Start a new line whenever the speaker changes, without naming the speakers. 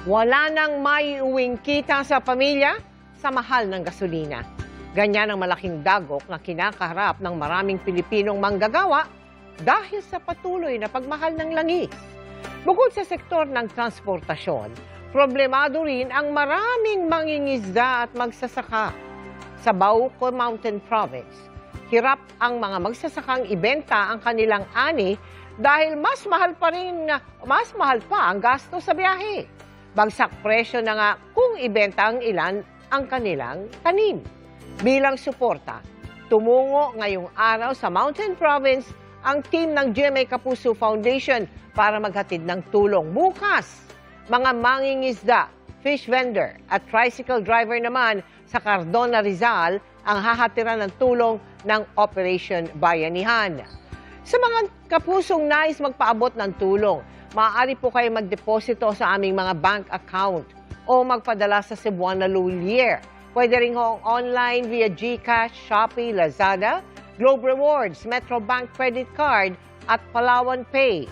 Wala nang maiuwing kita sa pamilya sa mahal ng gasolina. Ganyan ang malaking dagok na kinakaharap ng maraming Pilipinong manggagawa dahil sa patuloy na pagmahal ng langis. Bukod sa sektor ng transportasyon, problemado rin ang maraming mangingisda at magsasaka. Sa Bauco Mountain Province, hirap ang mga magsasakang ibenta ang kanilang ani dahil mas mahal pa ang gasto sa biyahe. Bagsak presyo na nga kung ibenta ang ilan ang kanilang tanim. Bilang suporta, tumungo ngayong araw sa Mountain Province ang team ng GMA Kapuso Foundation para maghatid ng tulong. Bukas, mga mangingisda, fish vendor at tricycle driver naman sa Cardona, Rizal ang hahatiran ng tulong ng Operation Bayanihan. Sa mga kapusong nais magpaabot ng tulong, maaari po kayo magdeposito sa aming mga bank account o magpadala sa Cebuana Lulier. Pwede rin ho online via GCash, Shopee, Lazada, Globe Rewards, Metro Bank Credit Card at Palawan Pay.